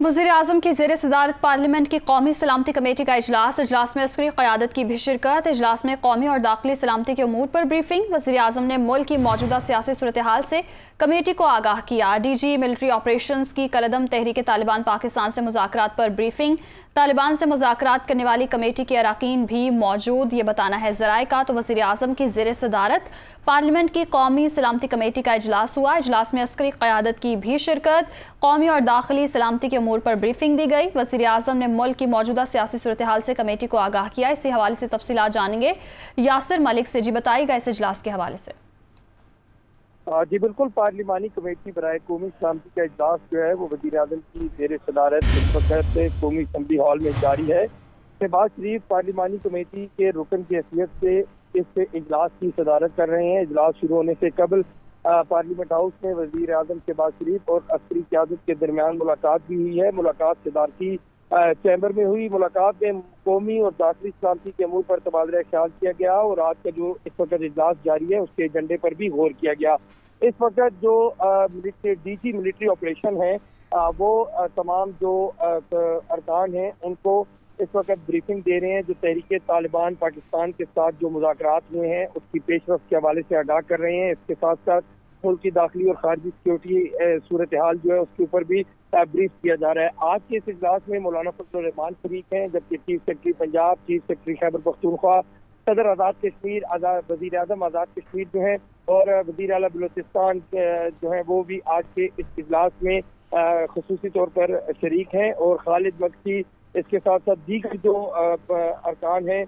वज़ीर-ए-आज़म की ज़ेर सदारत पार्लियामेंट की कौमी सलामती कमेटी का इजलास में अस्करी क़यादत की भी शिरकत। इजलास में कौमी और दाखिली सलामती के उमूर पर ब्रीफिंग। वज़ीर-ए-आज़म ने मुल्क की मौजूदा सियासी सूरत हाल से कमेटी को आगाह किया। DG मिलिट्री ऑपरेशंस की कलदम तहरीक तालिबान पाकिस्तान से मुज़ाकरात पर ब्रीफिंग। तालिबान से मुज़ाकरात करने वाली कमेटी के अरकान भी मौजूद, ये बताना है ज़राए का। तो वज़ीर-ए-आज़म की ज़ेर सदारत पार्लियामेंट की कौमी सलामती कमेटी का इजलास हुआ। इजलास में अस्करी क़यादत की भी शिरकत, कौमी और दाखिली सलामती के उमूर पर ब्रीफिंग दी गई। वज़ीर-ए-आज़म ने मुल्क की मौजूदा सियासी सूरत हाल से कमेटी को आगाह किया। इसी हवाले से तफसीलात जानेंगे यासिर मलिक से। जी बताइएगा इस इजलास के हवाले से। जी बिल्कुल, पार्लिमानी कमेटी बराए कौमी सलामती का इजलास जो है वो वज़ीर-ए-आज़म की ज़ेर सदारत इस वक्त कौमी असम्बली हॉल में जारी है। शहबाज शरीफ पार्लिमानी कमेटी के रुकन की हैसियत से इस इजलास की सदारत कर रहे हैं। इजलास शुरू होने से कबल पार्लियामेंट हाउस में वज़ीर-ए-आज़म शहबाज शरीफ और अस्करी क़यादत के दरमियान मुलाकात भी हुई है। मुलाकात सदारती चैम्बर में हुई। मुलाकात में कौमी और दाखिली सलामती के अमूर पर तबादला ख्याल किया गया और आज का जो इस वक्त इजलास जारी है उसके एजेंडे पर भी गौर किया गया। इस वक्त जो DG मिलिट्री ऑपरेशन है वो तमाम जो अरकान हैं उनको इस वक्त ब्रीफिंग दे रहे हैं। जो तहरीक तालिबान पाकिस्तान के साथ जो मुज़ाकरात हुए हैं उसकी पेशरफ्त के हवाले से आगाह कर रहे हैं। इसके साथ साथ मुल्क की दाखिली और खारजी सिक्योरिटी सूरत हाल जो है उसके ऊपर भी ब्रीफ किया जा रहा है। आज के इस इजलास में मौलाना फजल रहमान शरीक हैं, जबकि chief secretary Punjab, chief secretary Khyber Pakhtunkhwa, सदर आज़ाद कश्मीर, वज़ीर-ए-आज़म आज़ाद कश्मीर जो है और वज़ीर आला बलूचिस्तान जो है वो भी आज के इस इजलास में खुसूसी तौर पर शरीक हैं। और खालिद मक्सी, इसके साथ साथ दीगर जो अरकान हैं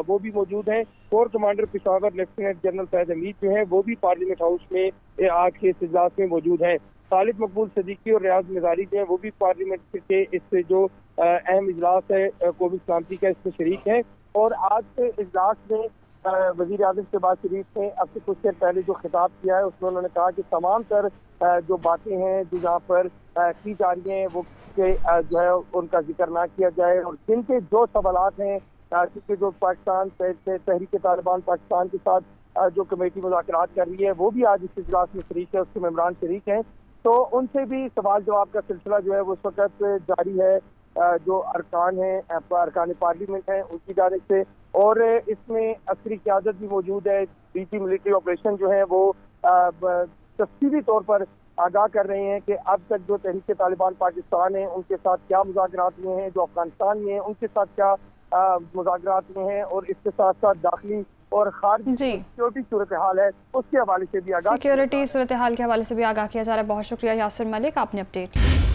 वो भी मौजूद हैं। Core commander Peshawar lieutenant general Faiz Hamid जो है वो भी पार्लियामेंट हाउस में आज के इस इजलास में मौजूद हैं। खालिद मकबूल सदीकी और रियाज मिजारी जो है वो भी पार्लियामेंट के इस जो अहम इजलास है कौमी सलामती का इसमें शरीक है। और आज के इजलास में वज़ीर-ए-आज़म शहबाज शरीफ ने अब से कुछ देर पहले जो खिताब किया है उसमें उन्होंने कहा कि तमाम तर जो बातें हैं जो यहाँ पर की जा रही हैं वो जो है उनका जिक्र ना किया जाए और जिनके जो सवालात हैं क्योंकि जो पाकिस्तान तहरीक तालिबान पाकिस्तान के साथ जो कमेटी मुज़ाकरात कर रही है वो भी आज इस इजलास में शरीक है, उसके मेंबरान शरीक हैं। तो उनसे भी सवाल जवाब का सिलसिला जो है वो इस वक्त जारी है। जो अरकान हैं अरकान पार्लियामेंट हैं उनकी जानिब से, और इसमें अस्करी क़यादत भी मौजूद है। DG मिलिट्री ऑपरेशन जो है वो तफसीली तौर पर आगाह कर रहे हैं कि अब तक जो तहरीक तालिबान पाकिस्तान है उनके साथ क्या मुज़ाकरात हुए हैं, जो अफगानिस्तान में है उनके साथ क्या मुज़ाकरात हुए हैं, और इसके साथ साथ दाखिली और खारजी सिक्योरिटी सूरत हाल है उसके हवाले से भी आगाह सिक्योरिटी सूरत हाल के हवाले से भी आगाह किया जा रहा है। बहुत शुक्रिया यासिर मलिक, आपने अपडेट किया।